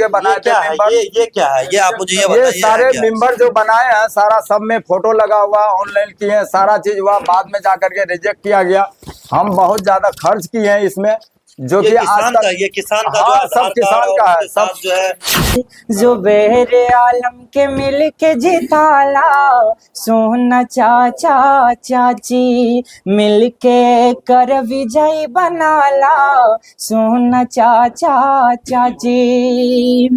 के बनाए थे मेंबर। ये क्या है? ये आप मुझे ये ये बताइए। सारे है क्या? मेंबर जो बनाए हैं सारा सब में फोटो लगा हुआ, ऑनलाइन किए हैं, सारा चीज हुआ, बाद में जाकर के रिजेक्ट किया गया। हम बहुत ज्यादा खर्च किए हैं इसमें, जो ये कि आज किसान तक। का, ये किसान का जो हाँ, सब आधार कार्ड किसान और का है उसके सब। साथ जो है जुबेर आलम के मिल के जिताला, सोना चाचा चाची मिल के कर विजय बनाला, सोना चाचा चाची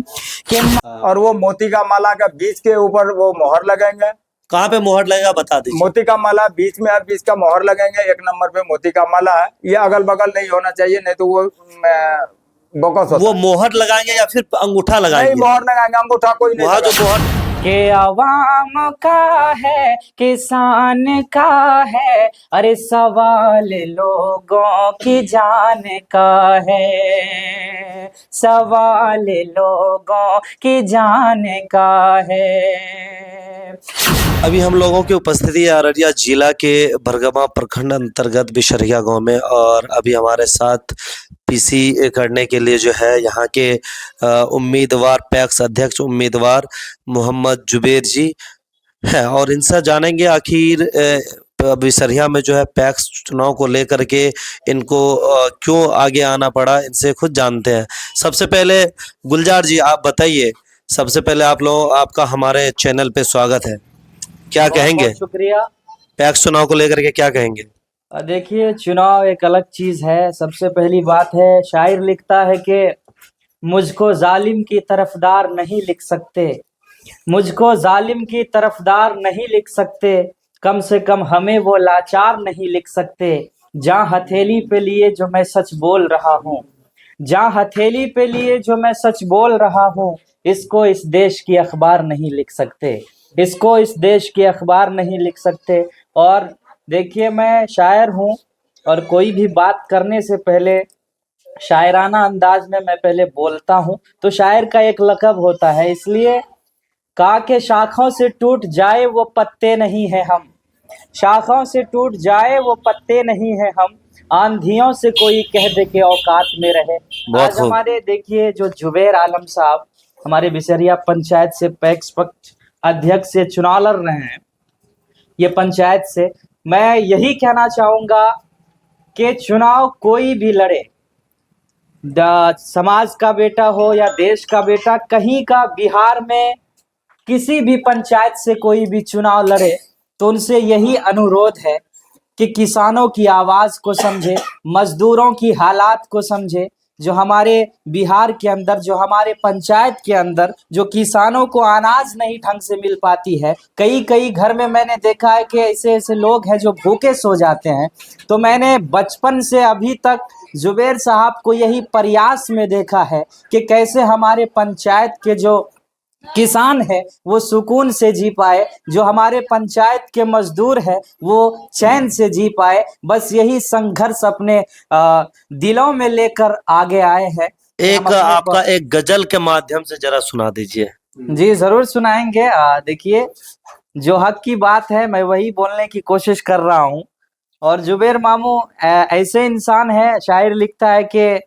के। और वो मोती का माला का बीच के ऊपर वो मोहर लगेंगे। कहाँ पे मोहर लगेगा बता दीजिए। मोती का माला बीच में है, बीच का मोहर लगेंगे। 1 नंबर पे मोती का माला है। ये अगल बगल नहीं होना चाहिए, नहीं तो वो बोकस होता वो है। मोहर लगाएंगे या फिर अंगूठा नहीं, लगाएंगे? मोहर लगाएंगे, अंगूठा कोई नहीं वहाँ जो लगाएगा। मोहर के अवाम का है, किसान का है, अरे सवाल लोगों की जान का है, सवाल लोगों की जान का है। अभी हम लोगों की उपस्थिति है अररिया जिला के बरगमा प्रखंड अंतर्गत बिशरिया गांव में, और अभी हमारे साथ पीसी करने के लिए जो है यहाँ के उम्मीदवार, पैक्स अध्यक्ष उम्मीदवार मोहम्मद जुबेर जी है, और इनसे जानेंगे आखिर बिसरिया में जो है पैक्स चुनाव को लेकर के इनको क्यों आगे आना पड़ा, इनसे खुद जानते हैं। सबसे पहले गुलजार जी आप बताइए, सबसे पहले आप लोग, आपका हमारे चैनल पे स्वागत है। क्या कहेंगे बहुत शुक्रिया। पैक्स चुनाव को लेकर के, क्या कहेंगे? देखिए, चुनाव एक अलग चीज है। सबसे पहली बात है, शायर लिखता है कि मुझको जालिम की तरफदार नहीं लिख सकते, मुझको जालिम की तरफदार नहीं लिख सकते, कम से कम हमें वो लाचार नहीं लिख सकते। जहाँ हथेली पे लिए जो मैं सच बोल रहा हूँ, जहाँ हथेली पे लिए जो मैं सच बोल रहा हूँ, इसको इस देश की अखबार नहीं लिख सकते, इसको इस देश की अखबार नहीं लिख सकते। और देखिए, मैं शायर हूँ, और कोई भी बात करने से पहले शायराना अंदाज में मैं पहले बोलता हूँ। तो शायर का एक लक़ब होता है, इसलिए कहा के शाखों से टूट जाए वो पत्ते नहीं है हम, शाखों से टूट जाए वो पत्ते नहीं है हम, आंधियों से कोई कह दे के औकात में रहे। बहुत आज खूब। हमारे देखिए जो जुबेर आलम साहब हमारे बिसरिया पंचायत से पैक्स पक्ष अध्यक्ष से चुनाव लड़ रहे हैं, ये पंचायत से मैं यही कहना चाहूँगा कि चुनाव कोई भी लड़े, समाज का बेटा हो या देश का बेटा, कहीं का बिहार में किसी भी पंचायत से कोई भी चुनाव लड़े, तो उनसे यही अनुरोध है कि किसानों की आवाज़ को समझे, मजदूरों की हालात को समझे। जो हमारे बिहार के अंदर, जो हमारे पंचायत के अंदर जो किसानों को अनाज नहीं ढंग से मिल पाती है, कई कई घर में मैंने देखा है कि ऐसे ऐसे लोग हैं जो भूखे सो जाते हैं। तो मैंने बचपन से अभी तक जुबेर साहब को यही प्रयास में देखा है कि कैसे हमारे पंचायत के जो किसान है वो सुकून से जी पाए, जो हमारे पंचायत के मजदूर है वो चैन से जी पाए। बस यही संघर्ष अपने दिलों में लेकर आगे आए हैं। एक आपका एक गजल के माध्यम से जरा सुना दीजिए। जी जरूर सुनाएंगे। देखिए, जो हक की बात है मैं वही बोलने की कोशिश कर रहा हूँ। और जुबेर मामू ऐसे इंसान है, शायर लिखता है कि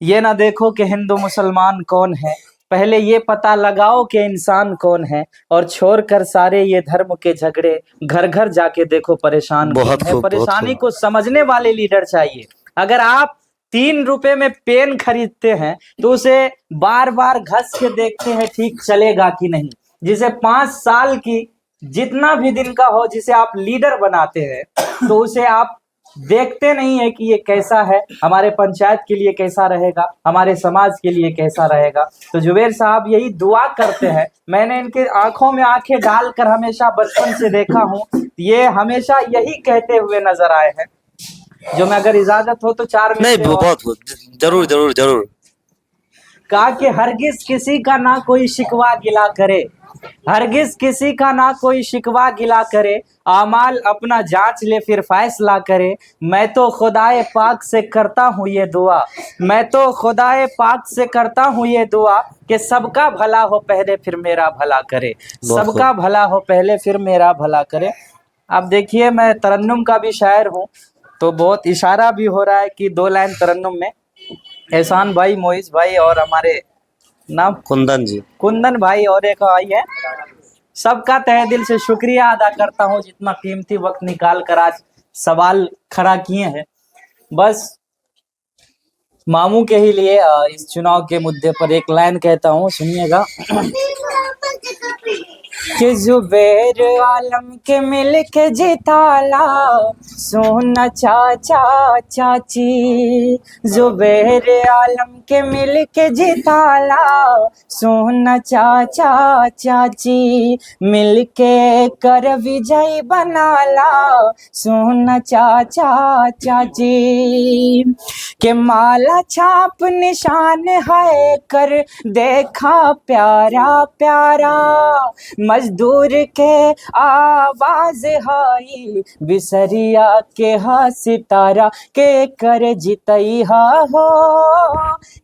ये ना देखो कि हिंदू मुसलमान कौन है, पहले ये पता लगाओ कि इंसान कौन है, और छोड़कर सारे ये धर्म के झगड़े, घर घर जाके देखो परेशान कौन बहुत है। खूब, बहुत परेशानी खूब। को समझने वाले लीडर चाहिए। अगर आप 3 रुपए में पेन खरीदते हैं तो उसे बार बार घस के देखते हैं ठीक चलेगा कि नहीं। जिसे 5 साल की जितना भी दिन का हो, जिसे आप लीडर बनाते हैं, तो उसे आप देखते नहीं है कि ये कैसा है, हमारे पंचायत के लिए कैसा रहेगा, हमारे समाज के लिए कैसा रहेगा। तो जुबेर साहब यही दुआ करते हैं। मैंने इनके आंखों में आंखें डालकर हमेशा बचपन से देखा हूँ, ये हमेशा यही कहते हुए नजर आए हैं। जो मैं अगर इजाजत हो तो 4 नहीं, मिनट और बहुत जरूर जरूर जरूर। कहा कि हरगिज किसी का ना कोई शिकवा गिला करे, हरगिज किसी का ना कोई शिकवा गिला करे, आमाल अपना जांच ले फिर फैसला करे। मैं तो खुदाए पाक से करता हूँ ये दुआ, मैं तो खुदाए पाक से करता हूँ ये दुआ कि सबका भला हो पहले फिर मेरा भला करे, सबका भला हो पहले फिर मेरा भला करे। अब देखिए, मैं तरन्नुम का भी शायर हूँ, तो बहुत इशारा भी हो रहा है कि 2 लाइन तरन्नुम में एहसान भाई, मोइज भाई और हमारे नाम कुंदन जी। कुंदन भाई और एक भाई है। सबका तहे दिल से शुक्रिया अदा करता हूँ जितना कीमती वक्त निकाल कर आज सवाल खड़ा किए हैं। बस मामू के ही लिए इस चुनाव के मुद्दे पर एक लाइन कहता हूँ, सुनिएगा। कि जुबेर आलम के मिल के जिताला सोना चाचा चाची, जुबेर आलम के मिल के जिताला सोना चाचा चाची, मिल के कर विजय बनाला सोना चाचा चाची, के माला छाप निशान है कर देखा प्यारा प्यारा, मजदूर के आवाज हाई बिसरिया के हा सितारा, के कर जितई हा हो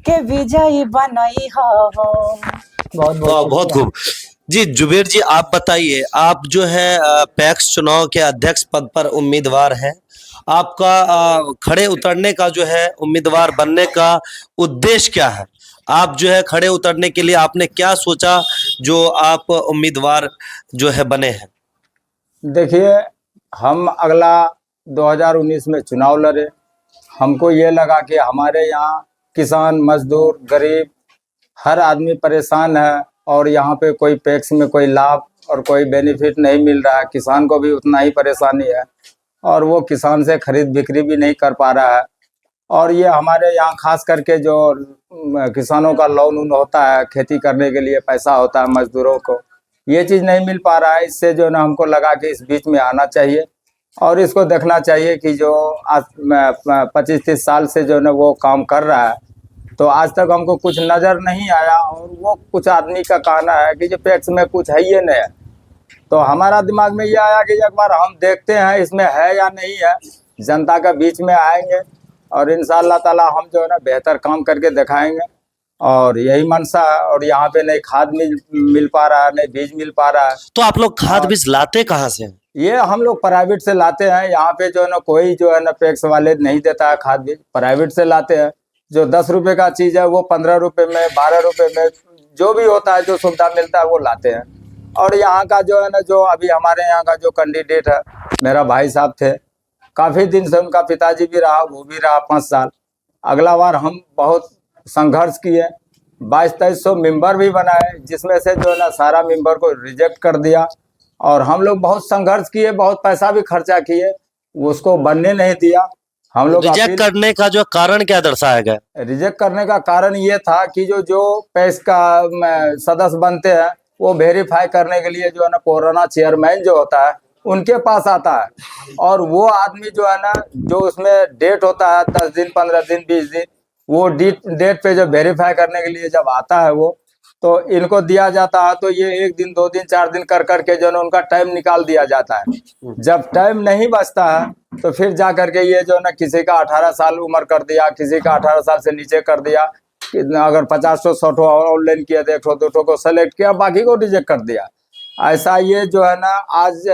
के विजयी बनई हा हो। बहुत बहुत बहुत खूब जी। जुबेर जी, आप बताइए, आप जो है पैक्स चुनाव के अध्यक्ष पद पर उम्मीदवार हैं। आपका खड़े उतरने का जो है, उम्मीदवार बनने का उद्देश्य क्या है? आप जो है खड़े उतरने के लिए आपने क्या सोचा जो आप उम्मीदवार जो है बने हैं? देखिए, हम अगला 2019 में चुनाव लड़े। हमको ये लगा कि हमारे यहाँ किसान, मजदूर, गरीब हर आदमी परेशान है और यहाँ पे कोई पैक्स में कोई लाभ और कोई बेनिफिट नहीं मिल रहा है। किसान को भी उतना ही परेशानी है और वो किसान से खरीद बिक्री भी नहीं कर पा रहा है। और ये हमारे यहाँ खास करके जो किसानों का लोन वोन होता है, खेती करने के लिए पैसा होता है मजदूरों को, ये चीज़ नहीं मिल पा रहा है। इससे जो ना हमको लगा कि इस बीच में आना चाहिए और इसको देखना चाहिए कि जो आज 25-30 साल से जो ना वो काम कर रहा है, तो आज तक हमको कुछ नज़र नहीं आया। और वो कुछ आदमी का कहना है कि जो पैक्स में कुछ है ही नहीं है, तो हमारा दिमाग में ये आया कि एक बार हम देखते हैं इसमें है या नहीं है। जनता का बीच में आएंगे और इंशाअल्लाह ताला हम जो है ना बेहतर काम करके दिखाएंगे। और यही मनसा है। और यहाँ पे नहीं खाद मिल पा रहा है, नहीं बीज मिल पा रहा है। तो आप लोग खाद बीज लाते कहाँ से हैं? ये हम लोग प्राइवेट से लाते हैं। यहाँ पे जो है ना कोई जो है ना पैक्स वाले नहीं देता है खाद बीज, प्राइवेट से लाते हैं। जो 10 रुपए का चीज़ है वो 15 रुपए में, 12 रुपए में, जो भी होता है, जो सुविधा मिलता है वो लाते हैं। और यहाँ का जो है ना, जो अभी हमारे यहाँ का जो कैंडिडेट है, मेरा भाई साहब थे, काफ़ी दिन से उनका पिताजी भी रहा, वो भी रहा 5 साल। अगला बार हम बहुत संघर्ष किए, 2200-2300 मेंबर भी बनाए, जिसमें से जो है ना सारा मेंबर को रिजेक्ट कर दिया। और हम लोग बहुत संघर्ष किए, बहुत पैसा भी खर्चा किए, उसको बनने नहीं दिया। हम लोग रिजेक्ट करने का जो कारण क्या दर्शाया गया? रिजेक्ट करने का कारण ये था कि जो पैक्स का सदस्य बनते हैं वो वेरीफाई करने के लिए जो है ना कोरोना चेयरमैन जो होता है उनके पास आता है। और वो आदमी जो है ना, जो उसमें डेट होता है 10 दिन, 15 दिन, 20 दिन, वो डेट पे जो वेरीफाई करने के लिए जब आता है वो, तो इनको दिया जाता है। तो ये 1 दिन, 2 दिन, 4 दिन कर करके जो है उनका टाइम निकाल दिया जाता है। जब टाइम नहीं बचता है तो फिर जा करके ये जो है ना किसी का 18 साल उम्र कर दिया, किसी का 18 साल से नीचे कर दिया। अगर 50-100 ऑनलाइन किया, 1-2 को सेलेक्ट किया, बाकी को रिजेक्ट कर दिया। ऐसा ये जो है ना आज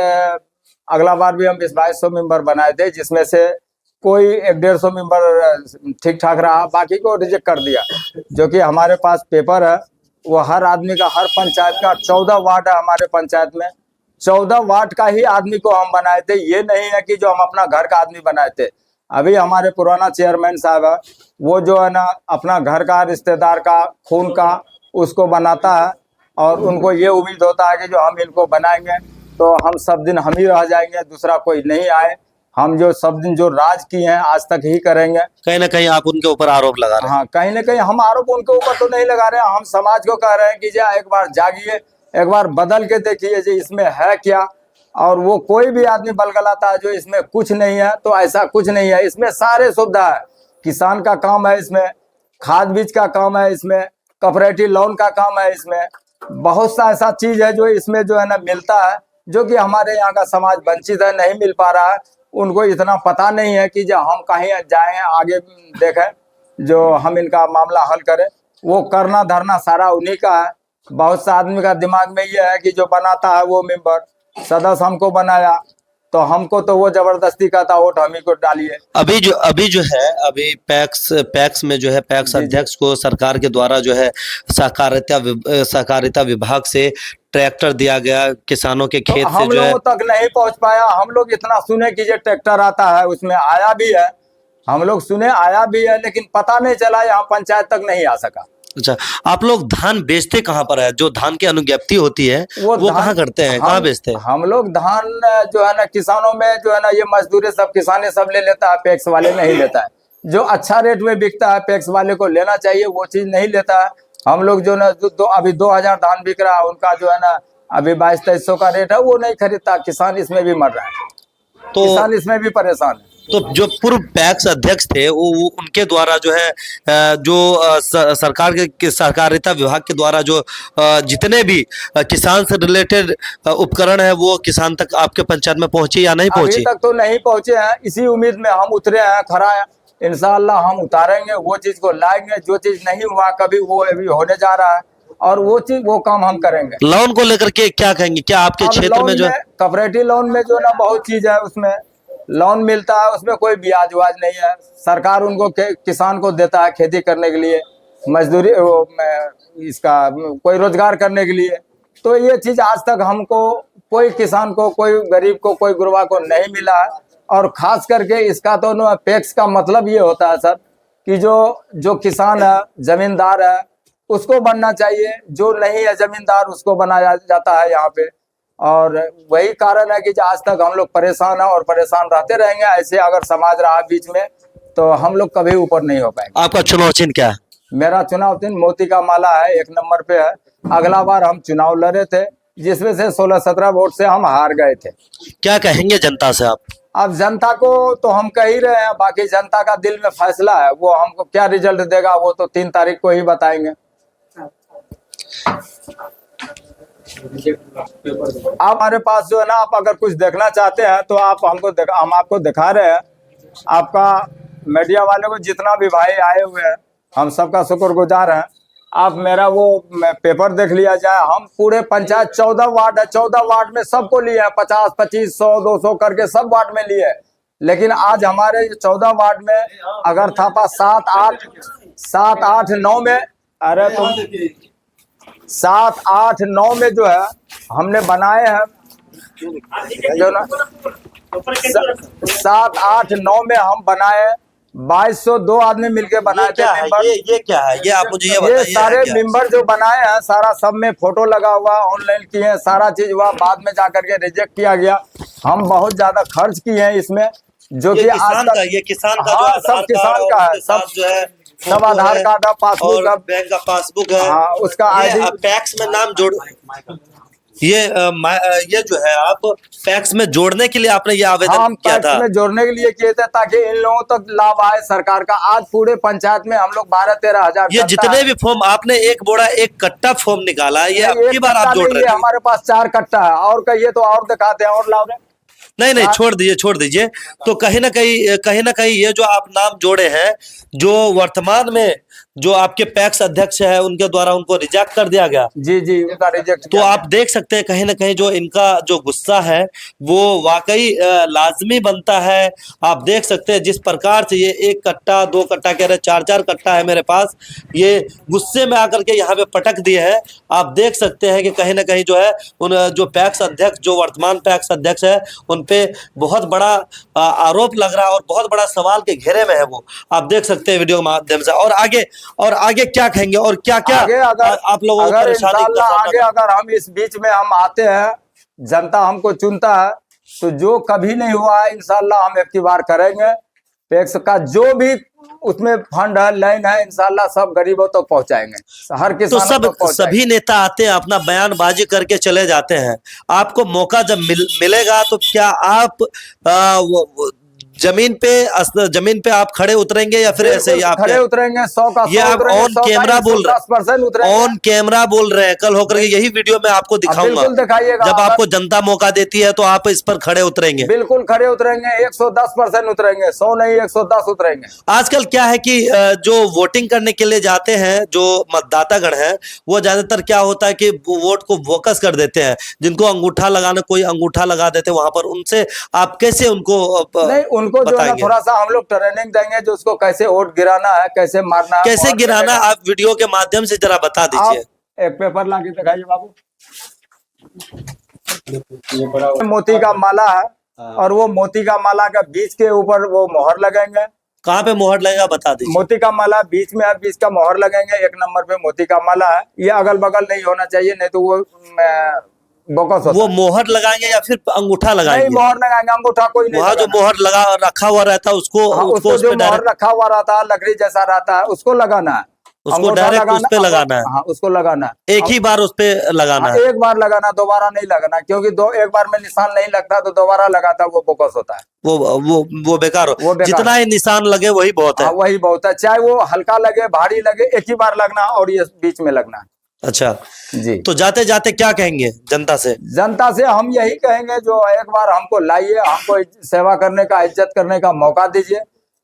अगला बार भी हम 2200 मेंबर बनाए थे, जिसमें से कोई 150 मेंबर ठीक ठाक रहा, बाकी को रिजेक्ट कर दिया। जो कि हमारे पास पेपर है, वो हर आदमी का, हर पंचायत का 14 वार्ड है हमारे पंचायत में, 14 वार्ड का ही आदमी को हम बनाए थे। ये नहीं है कि जो हम अपना घर का आदमी बनाए थे। अभी हमारे पुराना चेयरमैन साहब है, वो जो है ना अपना घर का, रिश्तेदार का, खून का उसको बनाता है। और उनको ये उम्मीद होता है कि जो हम इनको बनाएंगे तो हम सब दिन हम ही रह जाएंगे, दूसरा कोई नहीं आए। हम जो सब दिन जो राज किए हैं आज तक ही करेंगे। कहीं ना कहीं आप उनके ऊपर आरोप लगा रहे हैं। हाँ, कहीं ना कहीं हम आरोप उनके ऊपर तो नहीं लगा रहे हैं, हम समाज को कह रहे हैं कि जा एक बार जागिए, एक बार बदल के देखिए जी इसमें है क्या। और वो कोई भी आदमी बलगलाता है जो इसमें कुछ नहीं है, तो ऐसा कुछ नहीं है। इसमें सारे सुविधा है, किसान का काम है इसमें, खाद बीज का काम है इसमें, कॉपरेटिव लोन का काम है इसमें, बहुत सा ऐसा चीज है जो इसमें जो है ना मिलता है, जो कि हमारे यहाँ का समाज वंचित है, नहीं मिल पा रहा है। उनको इतना पता नहीं है कि जो हम कहीं जाएं, आगे देखें, जो हम इनका मामला हल करें। वो करना धरना सारा उन्हीं का है। बहुत सा आदमी का दिमाग में ये है कि जो बनाता है वो मेंबर, सदस्य हमको बनाया, तो हमको तो वो जबरदस्ती कहता वोट हम ही को डालिए। अभी जो है अभी पैक्स में जो है पैक्स जी, जी। अध्यक्ष को सरकार के द्वारा जो है सहकारिता विभाग से ट्रैक्टर दिया गया किसानों के तो खेत से हम जो है। लोगों तक नहीं पहुंच पाया। हम लोग इतना सुने कि ये ट्रैक्टर आता है, उसमें आया भी है, हम लोग सुने आया भी है, लेकिन पता नहीं चला, यहाँ पंचायत तक नहीं आ सका। अच्छा, आप लोग धान बेचते कहाँ पर है? जो धान की अनुज्ञप्ति होती है वो धान- कहाँ करते हैं, कहाँ बेचते हैं? हम लोग धान जो है ना किसानों में जो है ना ये मजदूरी सब किसाने सब ले लेता है, पैक्स वाले नहीं लेता है। जो अच्छा रेट में बिकता है पैक्स वाले को लेना चाहिए, वो चीज नहीं लेता है। हम लोग जो ना अभी 2000 धान बिक रहा है, उनका जो है ना अभी 2200-2300 का रेट है, वो नहीं खरीदता। किसान इसमें भी मर रहा है, तो किसान इसमें भी परेशान है। तो जो पूर्व पैक्स अध्यक्ष थे वो उनके द्वारा जो है सरकार के सहकारिता विभाग के द्वारा जो जितने भी किसान से रिलेटेड उपकरण है वो किसान तक आपके पंचायत में पहुंची या नहीं अभी पहुंची? तक तो नहीं पहुंचे हैं, इसी उम्मीद में हम उतरे हैं खरा। इंशाअल्लाह हम उतारेंगे, वो चीज को लाएंगे। जो चीज नहीं हुआ कभी, वो अभी होने जा रहा है, और वो काम हम करेंगे। लोन को लेकर के क्या कहेंगे? क्या आपके क्षेत्र में जो कॉपरेटिव लोन में जो ना बहुत चीज है, उसमें लोन मिलता है, उसमें कोई ब्याज व्याज नहीं है। सरकार उनको किसान को देता है खेती करने के लिए, मजदूरी इसका कोई रोजगार करने के लिए। तो ये चीज आज तक हमको कोई किसान को, कोई गरीब को, कोई गुरबा को नहीं मिला है। और खास करके इसका तो पैक्स का मतलब ये होता है सर कि जो किसान है, जमींदार है, उसको बनना चाहिए। जो नहीं है जमींदार, उसको बनाया जाता है यहाँ पे। और वही कारण है कि आज तक हम लोग परेशान हैं और परेशान रहते रहेंगे। ऐसे अगर समाज रहा बीच में तो हम लोग कभी ऊपर नहीं हो पाएंगे। आपका चुनाव चिन्ह क्या है? मेरा चुनाव चिन्ह मोती का माला है, 1 नंबर पे है। अगला बार हम चुनाव लड़े थे, जिसमें से 16-17 वोट से हम हार गए थे। क्या कहेंगे जनता से आप? अब जनता को तो हम कह ही रहे हैं, बाकी जनता का दिल में फैसला है। वो हमको क्या रिजल्ट देगा वो तो 3 तारीख को ही बताएंगे। आप हमारे पास जो है ना, आप अगर कुछ देखना चाहते हैं तो आप हम आपको दिखा रहे हैं। आपका मीडिया वाले को जितना भी भाई आए हुए हैं, हम सबका शुक्रगुजार हैं। आप मेरा वो पेपर देख लिया जाए। हम पूरे पंचायत 14 वार्ड है, 14 वार्ड में सबको लिए हैं, 50, 25, 100, 200 करके सब वार्ड में लिए। लेकिन आज हमारे 14 वार्ड में अगर थापा 7, 8, 9 में, अरे तुम 7, 8, 9 में जो है हमने बनाए हैं जो ना 7, 8, 9 में हम बनाए 2202 आदमी मिलके बनाए थे मेंबर। ये क्या है? ये आप मुझे ये ये बताइए। सारे मेंबर जो बनाए हैं, सारा सब में फोटो लगा हुआ, ऑनलाइन किए हैं, सारा चीज हुआ, बाद में जाकर के रिजेक्ट किया गया। हम बहुत ज्यादा खर्च किए हैं इसमें, जो कि आज तक ये किसान का हाँ, जो सब किसान का है, सब जो है सब आधार कार्ड है, पासबुक है, बैंक का पासबुक है। हाँ, उसका ये ID पैक्स में नाम जोड़ ये जो है आप पैक्स में जोड़ने के लिए आपने ये आवेदन हम किया पैक्स था? में जोड़ने के लिए किए थे ताकि इन लोगों तक लाभ आए सरकार का। आज पूरे पंचायत में हम लोग 12-13 हजार ये जितने भी फॉर्म आपने एक बोरा एक कट्टा फॉर्म निकाला, ये अब की बार आप जोड़ रहे हैं? हमारे पास 4 कट्टा है, और कहिए तो और दिखाते हैं और लाभ है। नहीं, छोड़ दीजिए। तो कहीं ना कहीं ये जो आप नाम जोड़े हैं, जो वर्तमान में जो आपके पैक्स अध्यक्ष है उनके द्वारा उनको रिजेक्ट कर दिया गया। जी, उनका रिजेक्ट। तो आप देख सकते हैं कहीं ना कहीं जो इनका जो गुस्सा है वो वाकई लाजमी बनता है। आप देख सकते हैं जिस प्रकार से ये 1 कट्टा 2 कट्टा कह रहे, 4 कट्टा है मेरे पास, ये गुस्से में आकर के यहाँ पे पटक दिए हैं। आप देख सकते हैं कि कहीं ना कहीं जो है उन जो पैक्स अध्यक्ष, जो वर्तमान पैक्स अध्यक्ष है, उन पे बहुत बड़ा आरोप लग रहा है और बहुत बड़ा सवाल के घेरे में है वो। आप देख सकते हैं वीडियो के माध्यम से। और आगे क्या कहेंगे और क्या आप लोगों को परेशानी का आगे अगर हम इस बीच में हम आते हैं, जनता हमको चुनता है, तो जो कभी नहीं हुआ है इंशाल्लाह हम एक की बार करेंगे। पैक्स का जो भी उसमें फंड है, लाइन है, इंशाल्लाह सब गरीबों तक पहुंचाएंगे, हर तो किसान सभी नेता आते हैं, अपना बयानबाजी करके चले जाते हैं। आपको मौका जब मिलेगा तो क्या आप जमीन पे आप खड़े उतरेंगे या फिर ऐसे ही बिल्कुल आप खड़े उतरेंगे, 100 का ये 100 आप उतरेंगे, ऑन 100 का कैमरा बोल रहे 110% उतरेंगे। ऑन कैमरा बोल रहे हैं, कल होकर के यही वीडियो मैं आपको दिखाऊंगा। बिल्कुल दिखाइएगा। जब अगर आपको जनता मौका देती है तो आप इस पर खड़े उतरेंगे। बिल्कुल खड़े उतरेंगे, 110% उतरेंगे, 100 नहीं 110 उतरेंगे। आजकल क्या है कि जो वोटिंग करने के लिए जाते हैं, जो मतदातागण हैं, वो ज्यादातर क्या होता है कि वोट को फोकस कर देते हैं। जिनको अंगूठा लगाना, कोई अंगूठा लगा देते हैं वहां पर, उनसे आप कैसे उनको नहीं, उनको जो है ना बताएंगे? थोड़ा सा हम लोग ट्रेनिंग देंगे, जो उसको कैसे वोट गिराना है, कैसे मारना है, कैसे मोहर गिराना, मिलेगा। आप वीडियो के माध्यम से जरा बता दीजिए। आप एक पेपर ला के दिखाइए बाबू। मोती का माला है, और वो मोती का माला का बीच के ऊपर वो मोहर लगेंगे। कहाँ पे मोहर लगेगा बता दीजिए। मोती का माला बीच में है, बीच का मोहर लगेंगे। 1 नंबर पे मोती का माला है। ये अगल बगल नहीं होना चाहिए, नहीं तो वो बोकस होता वो है। मोहर लगाएंगे या फिर अंगूठा नहीं, लगाएंगे? मोहर लगाएंगे, अंगूठा कोई नहीं वहां जो लगाना। मोहर लगा रखा हुआ रहता है उसको हाँ, उसको उसको उस जो पे मोहर डायरेक्ट, रखा हुआ रहता है, लकड़ी जैसा रहता है, उसको लगाना है। उसको अंगूठा डायरेक्ट उस पे लगाना है। हाँ, उसको लगाना है। एक ही बार उस पे लगाना हाँ, है। एक बार लगाना, दोबारा नहीं लगाना, क्योंकि एक बार में निशान नहीं लगता तो दोबारा लगाता वो बोकस होता है। वो बेकार हो, वो बेकार जितना ही निशान लगे वही बहुत है। हाँ, वही बहुत है। चाहे वो हल्का लगे, भारी लगे, एक ही बार लगना और ये बीच में लगना है। अच्छा, जी। तो जाते जाते क्या कहेंगे जनता से? जनता से हम यही कहेंगे, जो एक बार हमको लाइए, हमको सेवा करने का, इज्जत करने का मौका दीजिए।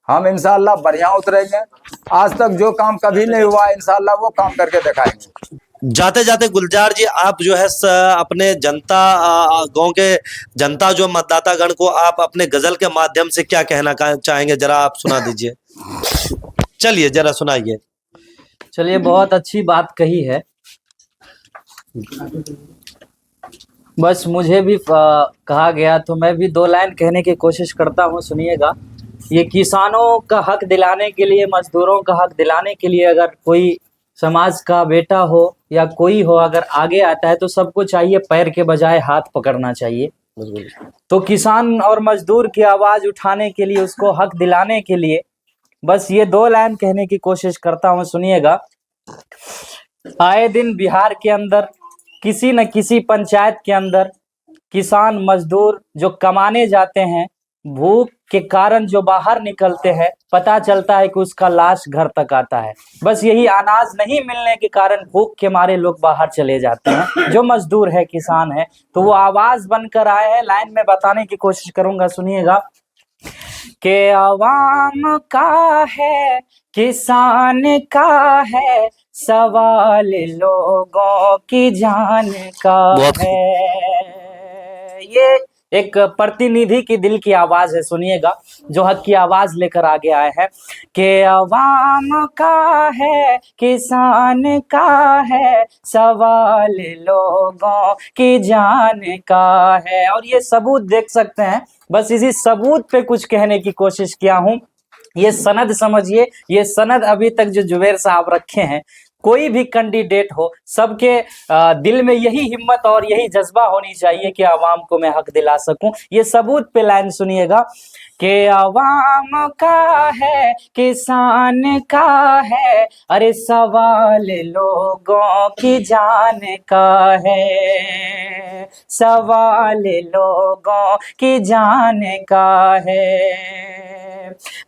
हम इंशाल्लाह बढ़िया उतरेंगे। आज तक जो काम कभी नहीं हुआ, इंशाल्लाह वो काम करके दिखाएंगे। जाते जाते गुलजार जी, आप जो है अपने जनता, गांव के जनता, जो मतदातागण को आप अपने गजल के माध्यम से क्या कहना चाहेंगे, जरा आप सुना दीजिए। चलिए जरा सुनाइए। चलिए, बहुत अच्छी बात कही है। बस मुझे भी कहा गया तो मैं भी 2 लाइन कहने की कोशिश करता हूँ, सुनिएगा। ये किसानों का हक दिलाने के लिए, मजदूरों का हक दिलाने के लिए अगर कोई समाज का बेटा हो या कोई हो अगर आगे आता है तो सबको चाहिए पैर के बजाय हाथ पकड़ना चाहिए। तो किसान और मजदूर की आवाज उठाने के लिए, उसको हक दिलाने के लिए बस ये 2 लाइन कहने की कोशिश करता हूँ, सुनिएगा। आए दिन बिहार के अंदर किसी न किसी पंचायत के अंदर किसान मजदूर जो कमाने जाते हैं, भूख के कारण जो बाहर निकलते हैं, पता चलता है कि उसका लाश घर तक आता है। बस यही अनाज नहीं मिलने के कारण भूख के मारे लोग बाहर चले जाते हैं। जो मजदूर है, किसान है, तो वो आवाज बनकर आए हैं। लाइन में बताने की कोशिश करूंगा, सुनिएगा। के आवाम का है, किसान का है, सवाल लोगों की जान का है। ये एक प्रतिनिधि की दिल की आवाज है, सुनिएगा, जो हक की आवाज लेकर आगे आए हैं। के आवाम का है, किसान का है, सवाल लोगों की जान का है। और ये सबूत देख सकते हैं। बस इसी सबूत पे कुछ कहने की कोशिश किया हूं। ये सनद समझिए, ये सनद अभी तक जो जुबैर साहब रखे हैं, कोई भी कैंडिडेट हो, सबके दिल में यही हिम्मत और यही जज्बा होनी चाहिए कि आवाम को मैं हक दिला सकूं। ये सबूत पे लाइन सुनिएगा। के आवाम का है, किसान का है, अरे सवाल लोगों की जान का है, सवाल लोगों की जान का है।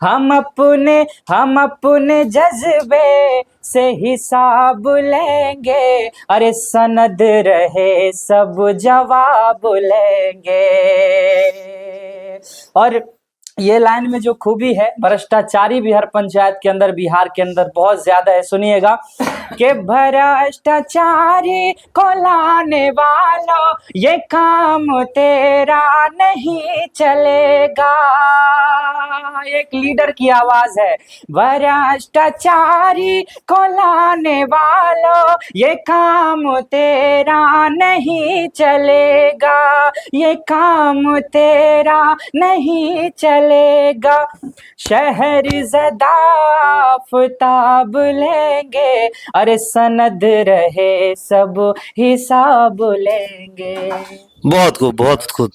हम अपने जज्बे से हिसाब लेंगे, अरे सनद रहे सब जवाब लेंगे। और ये लाइन में जो खूबी है, भ्रष्टाचारी भी हर पंचायत के अंदर, बिहार के अंदर बहुत ज्यादा है, सुनिएगा। कि भ्रष्टाचारी को लाने वालों, ये काम तेरा नहीं चलेगा। एक लीडर की आवाज है। भ्रष्टाचारी को लाने वालों, ये काम तेरा नहीं चलेगा, ये काम तेरा नहीं चलेगा। शहरज़दा आफताब लेंगे, अरे सनद रहे सब हिसाब लेंगे। बहुत खूब, बहुत खूब।